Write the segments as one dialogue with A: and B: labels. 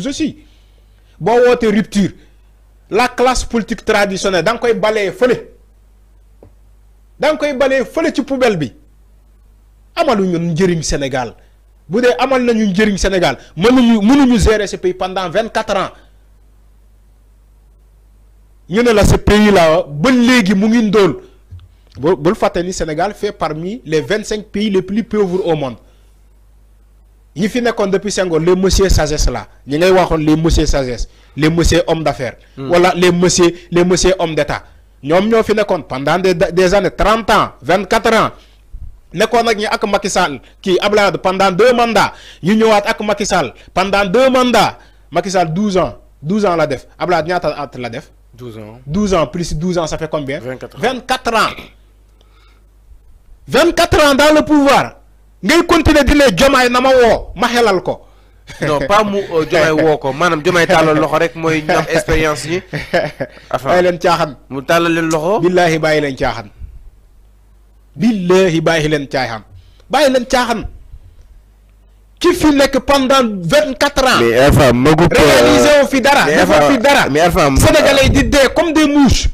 A: épouse aussi boo wootee rupture la classe politique traditionnelle da nga koy balee fële da nga koy balee fële ci poubelle bi amalu ñun njëriñ Sénégal bu dee amal nañu njëriñ Sénégal mënuñu gérer ce pays pendant 24 ans ñu ne la ce pays là ba léegi mu ngi ndóol bul fàtte ni Sénégal fait parmi les 25 pays les plus pauvres au monde ñi fi nekkoon depuis Senghor les monsieur sagesse là ñi ngay waxoon les monsieur sagesse les monsieur hommes d'affaires wala les monsieur hommes d'État ñoom ñoo fi nekkoon pendant des années 30 ans 24 ans nekkoon ak ñi ak Macky Sall kii Abdoulaye Wade pendant 2 mandats ñu ñëwaat ak Macky Sall pendant 2 mandats Macky Sall 12 ans la def Abdoulaye ñaata at la def 12 ans plus 12 ans ça fait combien 24 ans 24 ans dans le pouvoir ngay continuer di ne Diomaye na ma woo ma xelal ko
B: non pas mu Diomaye woo ko maanaam Diomaye tàllal loxo rek mooy ñu am expérience yi
A: bàyyi leen caaxaan
B: mu tàllal leen loxo
A: billaahi bàyyi leen caaxaan billaahi bàyyi leen caaxaan ki fi nekk pendant 24 ans
B: mais Alpha magu
A: réalisé wu fi dara dafa fi dara
B: mais Alpha
A: sénégalais di dee comme des mouches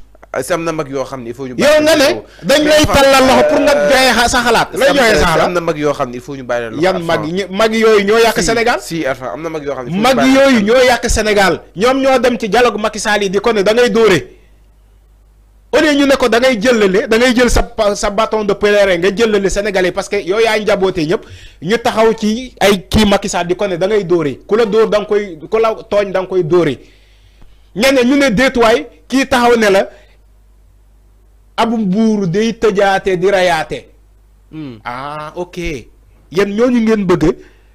B: am na mag yoo xam ne il faut ñu
A: yow nga ne dañ lay tàllal loxo pour nga joxe sa xalaat lay joxe sa xalaat
B: am na mag yoo xam ne il faut ñu bàyyi loxo
A: yan mag yooyu ñoo yàq Sénégal
B: si Alpha am na mag yoo xam ne
A: mag yooyu ñoo yàq Sénégal ñoom ñoo dem ci dialogue Macky Sall yi di ko ne da ngay dóore au lieu ñu ne ko da ngay jëlale da ngay jël sa bâton de pèlerin nga jëlale Sénégalais parce que yow yaa njaboote ñëpp ñu taxaw ci ay kii Macky Sall di ko ne da ngay dóore ku la dóor da nga koy ku la tooñ da nga koy dóore ñeneen ñu ne déetuwaay kii taxaw ne la abu buur day tëjaate di rayaate ah ok yéen ñooñu ngeen bëgg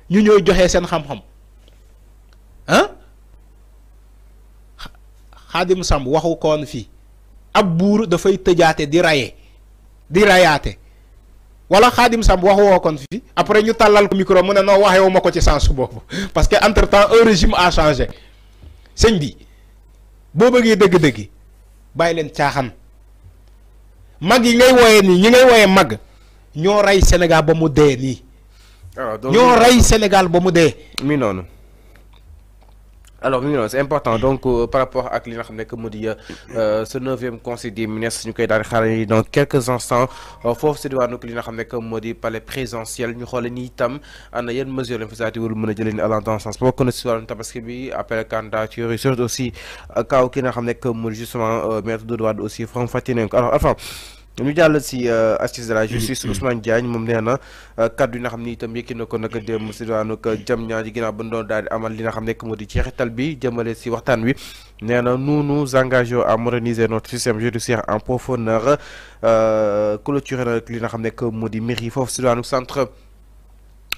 A: ñu ñooy joxe seen xam-xam ah Xaadim Samb waxu koon fii ab buur dafay tëjaate di rayaate wala Xaadim Samb waxu woo koon fii après ñu tàllal ko micro mu ne noo waxewu ma ko ci sens boobu parce que entre temps un régime a changé sëñ bi boo bëggee dëgg-dëgg bàyyi leen caaxaan mag yi ngay wooyee nii ñi ngay wooyee mag ñoo rey Sénégal ba mu dee nii ñoo rey Sénégal ba mu dee
B: mi noonu alors mi noonu c'est important donc par rapport ak li nga xam ne que mu di ce 9e conseil des ministres ñu koy daal di xaaral dans quelques instants foofu si diwaanu li nga xam ne que moo di palais présidentiel ñu xoole ni itam ana yan mesures législatives war mën a jëlee ni allant dans ce sens bokk na si wàllum tabaski bi appel candidature yi surtout aussi kaw ki nga xam ne que mu justement maître Doudou Wade aussi from fàttali nañ ko alors enfin ñu jàll si assise de la justice Ousmane Diagne moom nee na kaddu yi nga xam ni itam yëkki na ko naka démb si daanu ko jam ñaa ji ginnaaw ba doon daal di amal li nga xam ne moo di ceexital bi jëmale si waxtaan wi nee na nous nous engageons à moderniser notre système judiciaire en profondeur clôturer nag li nga xam ne moo di mairie foofu si daanu centre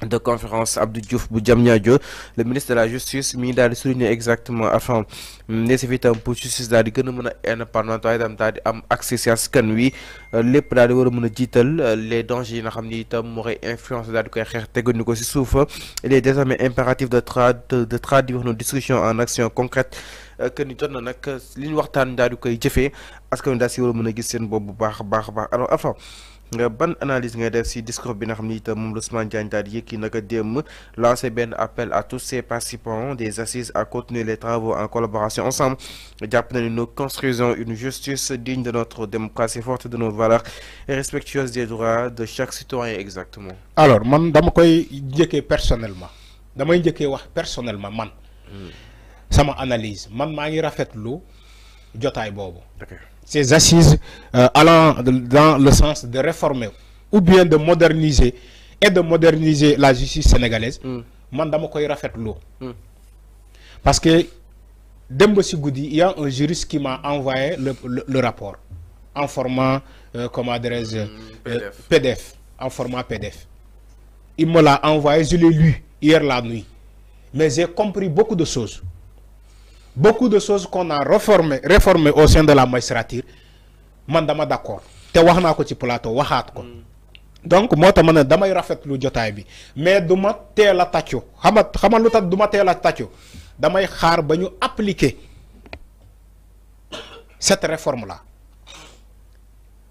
B: de conférence Abdou Diouf bu Diamniadio le ministre de la justice mi daal di souligner exactement afin nécessité itam pour justice daal di gën a mën a indépendante waaye itam daal di am accès si askan wi lépp daal di war a mën a jiital les dangers yi nga xam ni itam mooy influence daal di koy xeex teguñu ko si suuf il est désormais impératif de traduire nos discussions en action concrète que ni jot na nag li ñu waxtaan daal di koy jëfee askan wi daal si war a mën a gis seen bopp bu baax a baax alors enfin nga ban analyse ngay def si discours bi nga xam ni itam moom Ousmane Diagne daal di yëkki naka démb lancer benn appel à tous ces participants des assises à continuer les travaux en collaboration ensemble jàpp na ni nous construisons une justice digne de notre démocratie forte de nos valeurs et respectueuse des droits de chaque citoyen exactement.
A: alors man dama koy njëkkee personnellement damay njëkkee wax personnellement man sama analyse man maa ngi rafetlu jotaay boobu. Ces assises allant dans le sens de réformer ou bien de moderniser la justice sénégalaise man dama koy rafetlu parce que démb si guddi il y a un juriste qui m'a envoyé le rapport en format comment dirais-je PDF en format PDF il me l'a envoyé, je l'ai lu hier la nuit mais j'ai compris beaucoup de choses qu'on a réformé au sein de la magistrature man dama d'accord te wax naa ko ci plateau waxaat ko donc moo tax ma ne damay rafetlu jotaay bi mais du ma teel a tàccu xama lu tax du ma teel a tàccu damay xaar ba ñu appliquer cette réforme là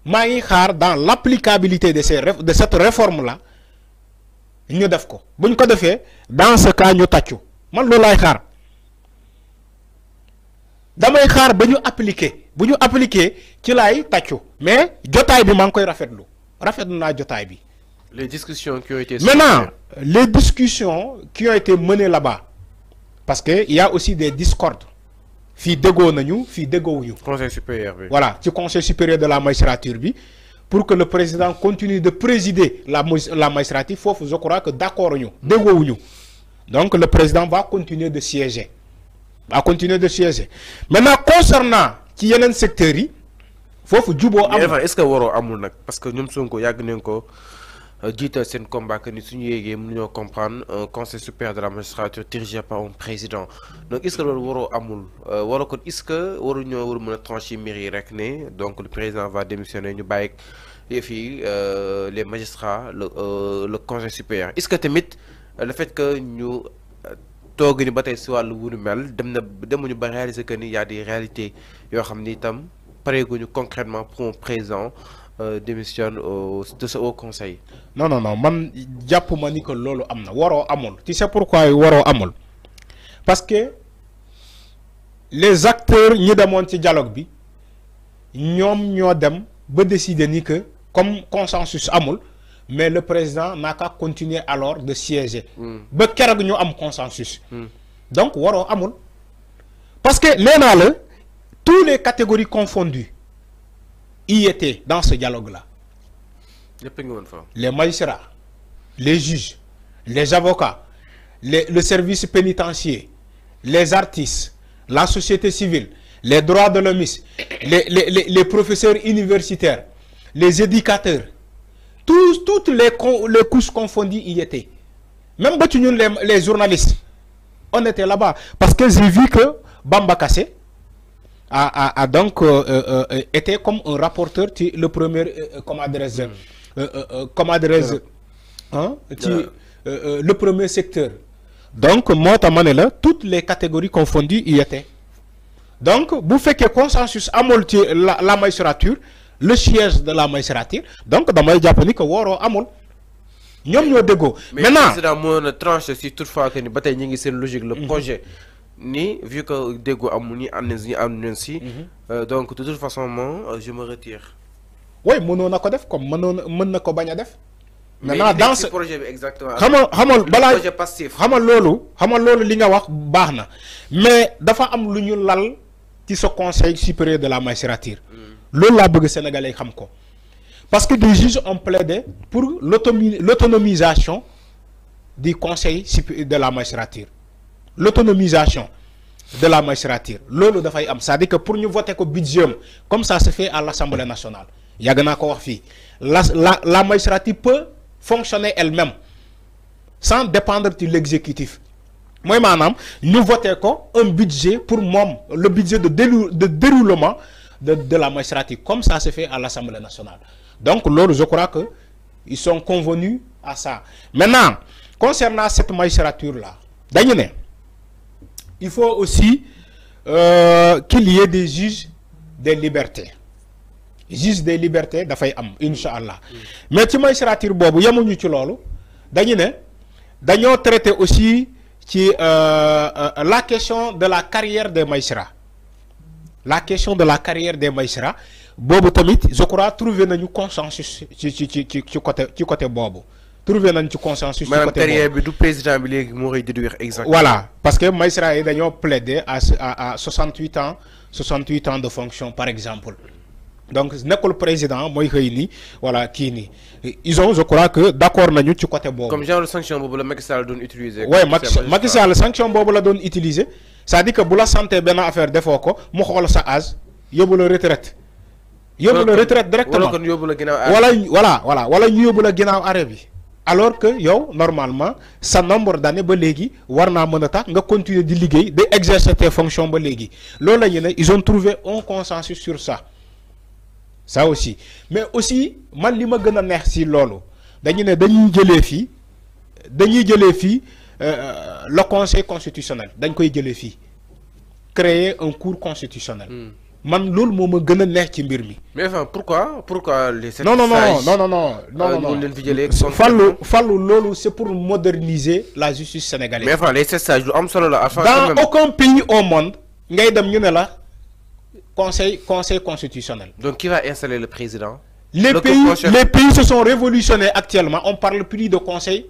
A: maa ngi xaar dans l'applicabilité de cette réforme là ñu def ko buñ ko defee dans ce cas ñu tàccu man loolu laay xaar damay xaar ba ñu appliquer bu ñu appliquer ci laay tàccu mais jotaay bi maa ngi koy rafetlu naa jotaay bi.
B: Les discussions qui ont été...
A: Maintenant, les discussions qui ont été menées là-bas, parce qu'il y a aussi des discordes. Fi dégo nañu, fi dégo wuñu.
B: Conseil supérieur, oui.
A: Voilà, du Conseil supérieur de la magistrature, bi, pour que le président continue de présider la magistrature, je crois que d'accord ñu, dégo wuñu. Donc le président va continuer de siéger. Maintenant, concernant qui y a un secteur,
B: est-ce que waro amul nak parce que ñom Sonko yag nañ ko jiital sen combat que ni suñu yégué mënu comprendre un conseil supérieur de la magistrature dirigé par un président donc est-ce que lolu waro amul waro ko est-ce que waru ñoo war mëna trancher mairie rek né donc le président va démissionner ñu bayek les magistrats le conseil supérieur est-ce que tamit le fait que ñu toog ni batay ci walu wunu mel demuñu ba réaliser que ni y a des réalités yo xamni tam pareeguñu concrètement pour un président démissionne de ce haut conseil.
A: Non, man jàpp ma ni que lolu amna waro amul. Tu sais pourquoi waro amul? Parce que les acteurs ñi demoon ci dialogue bi ñom ñoo dem ba décider ni que comme consensus amul mais le président n'a qu'à continuer alors de siéger. Ba kérok ñu am consensus. Donc waro amul. Parce que néna la tous les catégories confondues y étaient dans ce dialogue-là. Les magistrats, les juges, les avocats, le service pénitentiaire, les artistes, la société civile, les droits de l'homme, les professeurs universitaires, les éducateurs, toutes les couches confondues y étaient. Même les journalistes, on était là-bas. Parce que j'ai vu que Bamba Kassé a donc été comme un rapporteur, le premier, le premier secteur. Donc, moi, toutes les catégories confondues y étaient. Donc, vous faites que consensus à la magistrature, le siège de la magistrature, donc, dans le japonais, que Waro Amol.
B: Mais maintenant, mon tranche, si toutefois que nous bataillons, c'est logique, le projet. Ni vu que dégo amuni amnensi donc de toute façon moi je me retire.
A: Oui, mënon nako def comme mën nako baña def. Maintenant dans ce
B: projet exactement.
A: xamal bala
B: projet passif.
A: xamal lolu li nga wax baxna. Mais dafa am luñu lal ci ce conseil supérieur de la magistrature. Lolu la bëgg sénégalais xam ko. Parce que des juges ont plaidé pour l'autonomisation du conseil de la magistrature. L'autonomisation de la magistrature. Lolo da fay am, c'est-à-dire que pour nous voter ko budget comme ça se fait à l'Assemblée nationale. Yagana ko wax fi. La magistrature peut fonctionner elle-même sans dépendre de l'exécutif. Moi manam, nous voter ko un budget pour le budget de déroulement de la magistrature comme ça se fait à l'Assemblée nationale. Donc lolo je crois que ils sont convenus à ça. Maintenant, concernant cette magistrature là, il faut aussi qu'il y ait des juges des libertés. Juges des libertés, dafay am, Inch'Allah. Mais ci magistrature bobu yamuñu ci lolu, dañoo traiter aussi la question de la carrière des magistrats. La question de la carrière des magistrats, bobu tamit, je crois trouver nañu consensus ci côté bobu. Trouver un consensus sur
B: le côté du président exactement.
A: Voilà, parce que magistrat est d'ailleurs plaidé à 68 ans de fonction par exemple. Donc le président moi voilà qui ils ont je crois que d'accord nañu ci côté bobu.
B: Comme genre de sanction bobu le Macky Sall doon utiliser.
A: Ouais, Macky Sall sanction bobu la doon utiliser. Ça dit que bu la santé ben affaire defoo ko mu xol sa âge yóbbu la retraite. Yóbbu la retraite directement.
B: Wala kon yóbbu la ginaaw
A: wala ñu yóbbu la ginaaw arrêt bi. Alors que yow normalement sa nombre d'années ba légui warna mëna tax nga continuer di liggéey de exercer tes fonctions ba légui loolu la ñu né ils ont trouvé un consensus sur ça aussi mais aussi man li ma gëna neex ci loolu dañu né dañuy jëlé fi le conseil constitutionnel dañ koy jëlé fi créer un cours constitutionnel. Man loolu moo ma gën a neex ci mbir mi.
B: Mais enfin pourquoi les sept
A: non fallu loolu c'est pour moderniser la justice sénégalaise.
B: Mais enfin les 7 sages lu am solo la.
A: Dans aucun pays au monde ngay dem ñu ne la conseil constitutionnel.
B: Donc qui va installer le président?
A: Les pays se sont révolutionnés actuellement. On parle plus de conseil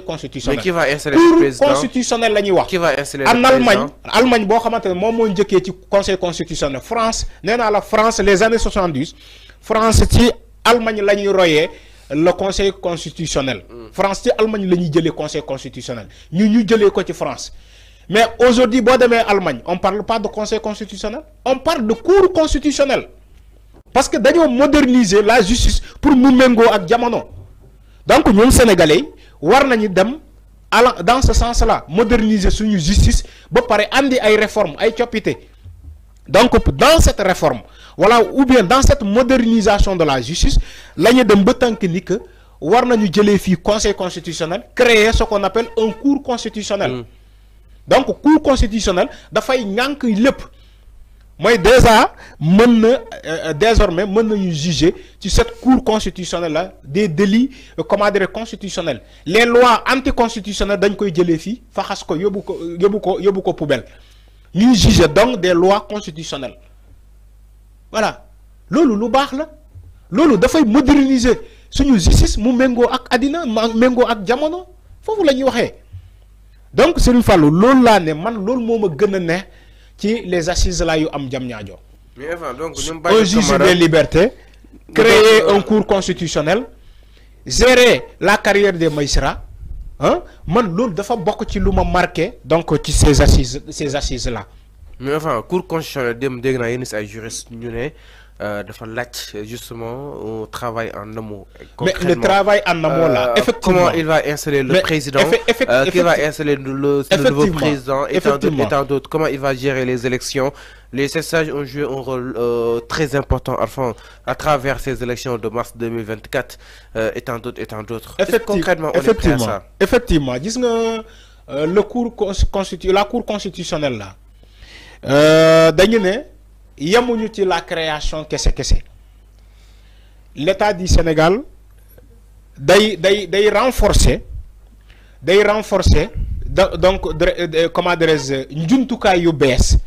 A: constitutionnel.
B: Mais qui va installer le président?
A: Constitutionnel la ñuy wax.
B: Qui va installer le
A: en
B: président?
A: Allemagne boo xamante ne moom moo njëkkee ci conseil constitutionnel. France nee naa la France les années 70 France ci Allemagne la ñuy royee le conseil constitutionnel. France ci Allemagne la ñuy jëlee conseil constitutionnel ñu jëlee ko ci France. Mais aujourd'hui boo demee Allemagne on parle pas de conseil constitutionnel, on parle de cour constitutionnelle. Parce que dañoo moderniser la justice pour mu méngoo ak jamono. Donc ñun sénégalais war nañu dem dans ce sens-là moderniser suñu justice ba pare andi ay réformes ay coppite. Donc dans cette réforme voilà, ou bien dans cette modernisation de la justice la ñu dem ba tànk ni que war nañu jëlee fii conseil constitutionnel créer ce qu'on appelle un cour constitutionnel. Donc cour constitutionnel dafay ñànk lépp mooy déjà désormais mën nañu juger ci cette cour constitutionnelle là des délits comment dire constitutionnels. Les lois anticonstitutionnelles dañ koy jëlee fii faxas ko yóbbu ko poubelle ñuy juger donc des lois constitutionnelles. Voilà loolu lu baax la loolu dafay moderniser suñu justice mu méngoo ak àddina méngoo ak jamono foofu la ñuy waxee. Donc Serigne Fallou loolu laa ne man loolu moo ma gën a ne ci les assises là yu am Diamniadio.
B: Mais enfin, donc
A: un juge des libertés, créer un cours constitutionnel, gérer la carrière des magistrats, hein? Man loolu dafa bokk ci lu ma marqué donc ci ces assises là.
B: Mais enfin cour constitutionnel dem dégg naa yenn si ay juristes ñu ne dafa laaj justement au travail en amont.
A: Mais le travail en amont là, effectivement.
B: Comment il va installer le président, qui va installer le nouveau président et tant d'autres. Comment il va gérer les élections. Les sages ont joué un rôle très important enfin, à travers ces élections de mars 2024 et tant d'autres. Concrètement, on est prêt à ça.
A: Effectivement, gis nga la cour constitutionnelle là dañu ne yemuñu ci la création kese l'État du Sénégal day renforcer donc comment dirais-je njumtukaay yu bees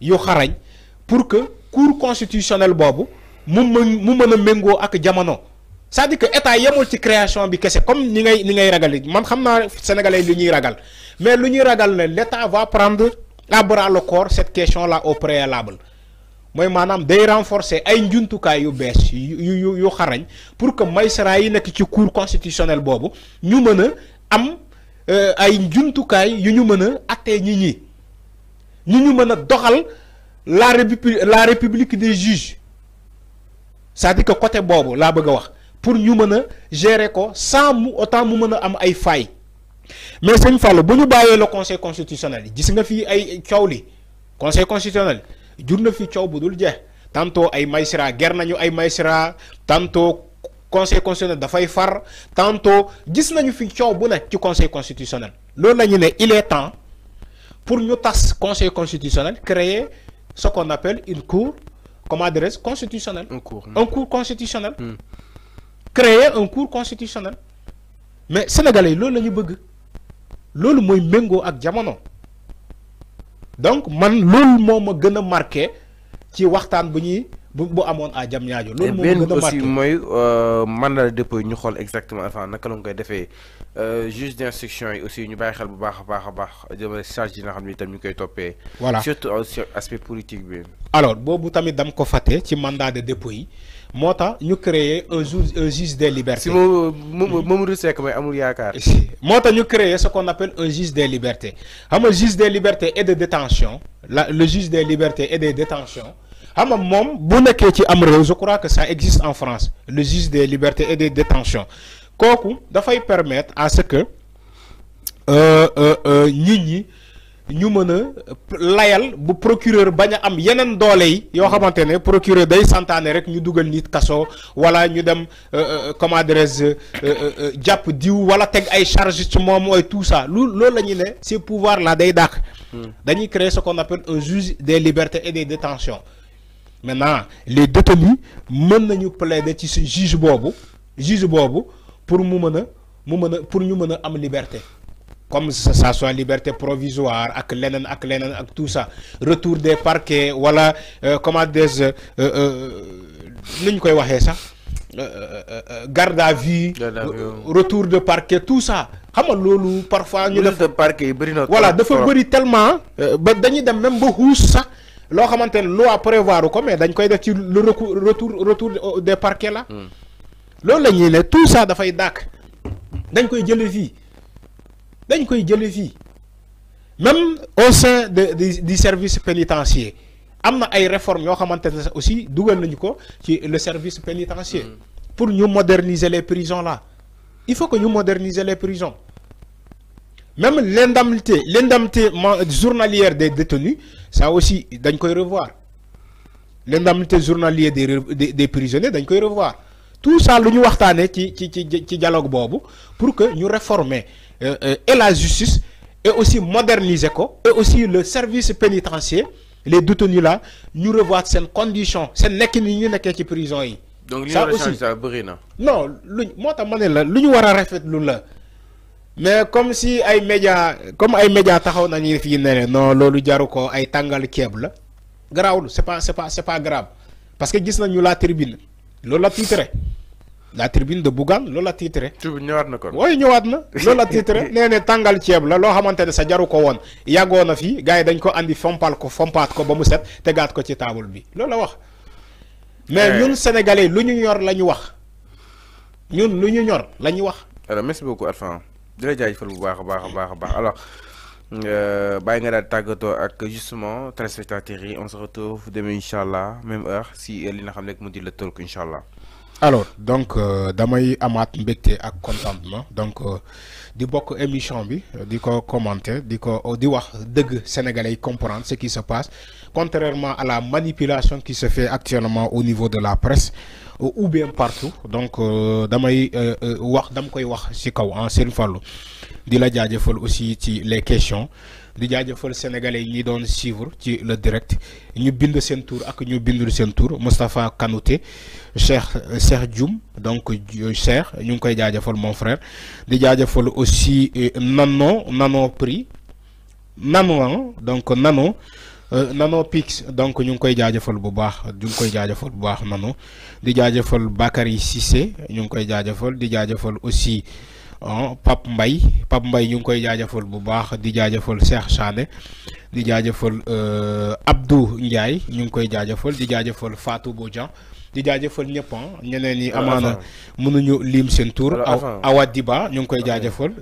A: yu xarañ pour que cour constitutionnelle boobu mu mën a méngoo ak jamono. C'est-à-dire que état yemul ci création bi kese comme ni ngay ragal man xam naa sénégalais lu ñuy ragal mais lu ñuy ragal ne l'État va prendre à bras le corps cette question là au préalable. Mooy maanaam day renforcer ay njumtukaay yu bees yu xarañ pour que magistrat yi nekk ci cour constitutionnelle boobu ñu mën a am ay njumtukaay yu ñu mën a attee ñi ñu mën a doxal la république des juges. C'est-à-dire que côté boobu laa bëgg a wax pour ñu mën a gérer ko sans mu autant mu mën a am ay failles. Mais Serigne Fallou bu ñu bàyyee le conseil constitutionnel yi gis nga fii ay coow li conseil constitutionnel jur na fi coow bu dul jeex tantôt ay magistrats ger nañu ay magistrats tantôt conseil constitutionnel dafay far tantôt gis nañu fi coow bu nekk ci conseil constitutionnel. Loolu la ñu ne il est temps pour ñu tas conseil constitutionnel créer ce qu'on appelle une cour comment dirais-je constitutionnelle. Un cours constitutionnel. Créer un cours constitutionnel. Mais sénégalais loolu la ñu bëgg loolu mooy méngoo ak jamono. Donc man loolu moo ma gën a marqué ci waxtaan bu amoon à Diamniadio. Loolu moo ma gën a marqué
B: aussi mooy mandat de dépôt ñu xool exactement enfin naka la nga koy defee juge d'instruction yi aussi ñu bàyyi xel bu baax a baax jëmale charge yi nga xam ne itam ñu koy toppee.
A: Voilà
B: surtout sur aspect politique bi.
A: Alors boobu tamit dam ko fàtte ci mandat de dépôt yi moo tax ñu créer un juge des libertés.
B: Si Mamadou Seck mooy amul yaakaar.
A: moo tax ñu créer ce qu'on appelle un juge des libertés xam nga juge des libertés et de détention le juge des libertés et des détentions xam nga moom bu nekkee ci am réew je crois que ça existe en France le juge des libertés et des détentions kooku dafay permettre à ce que nit ñi ñu mën a layal bu procureur bañ a am yeneen doole yi yoo xamante ne procureur day santaane rek ñu dugal nit kaso wala ñu dem comment dirais-je jàpp diw wala teg ay charges ci moom mooy tout ça loolu la ñuy ne ces pouvoirs là day dàq. dañuy créer ce qu'on appelle un juge des libertés et des détentions maintenant les détenus mën nañu plaider ci si juge boobu pour mu mën a pour ñu mën a am liberté. comme ça soit liberté provisoire ak lenen ak tout ça retour des parquets wala comment des nuñ koy waxé sax garde à vue retour de parquet tout ça xam nga lolu parfois ñu def
B: de parquet bari na
A: voilà dafa bari tellement ba dañuy dem même ba xuus sax lo xamantene loi prévoir ko mais dañ koy def ci le retour des parquets là lolu la ñuy ne tout ça da fay dak dañ koy jël fii dañ koy jël fii même au sein du service pénitentiaire amna ay réformes yo xamantene aussi dugal nañu ko ci le service pénitentiaire pour ñu moderniser les prisons là il faut que ñu moderniser les prisons même l'indemnité journalière des détenus ça aussi dañ koy revoir l'indemnité journalière des prisonniers dañ koy revoir tout ça lu ñu waxtaanee ci dialogue bobu pour que ñu réformer et la justice et aussi moderniser ko et aussi le service pénitentiaire les détenus là ñu revoir seen conditions seen nekk ni ñu nekkee ci prison yi.
B: donc ça aussi ça bëri na.
A: non luñ moo tax ma ne la lu ñu war a rafetlu la mais comme si ay médias taxaw nañu fii ne non loolu jaru ko ay tàngal ceeb la garaawul c'est pas grave parce que gis nañu la tribune loolu la titré la tribune de Bougane loolu la titré.
B: ñëwaat na kon.
A: waaye ñëwaat na loolu la titré nee ne tàngal ceeb la loo xamante ne sa jaru ko woon yàggoo na fii gars yi dañ ko andi fompaat ko ba mu set tegaat ko ci table bi loolu la wax. mais ñun sénégalais lu ñu ñor la ñu wax ñun lu ñu ñor la ñu wax.
B: alors merci beaucoup Arfan di la jaajëfal bu baax a baax alors bàyyi nga daal tàggatoo ak justement téléspectateurs yi on se retrouve demain incha allah même heure si li nga xam ne mu di le talk incha allah.
A: alors donc damay amaat mbégte ak contentement donc di bokk émission bi di ko commenter di wax dëgg sénégalais yi comprendre ce qui se passe contrairement à la manipulation qui se fait actuellement au niveau de la presse ou bien partout donc damay dam koy wax ci kaw en Serigne Fallou di la jaajëfal aussi ci les questions di jaajëfal sénégalais yi ñi doon suivre ci le direct ñu bind seen tour ak ñu bindul seen tour Moustapha Kanouté Cheikh Dioum donc Cheikh ñu ngi koy jaajëfal mon frère di jaajëfal aussi nano prix nano donc nano pix donc ñu ngi koy jaajëfal bu baax nano di jaajëfal Bakary Cissé ñu ngi koy jaajëfal di jaajëfal aussi Pape Mbaye ñu ngi koy jaajëfal bu baax di jaajëfal Cheikh Sané di jaajëfal Abdou Ndiaye ñu ngi koy jaajëfal di jaajëfal Fatou Bodian di jaajëfal ñëpp ñeneen ñi amaana mënuñu lim seen tour Awa Diba ñu ngi koy jaajëfal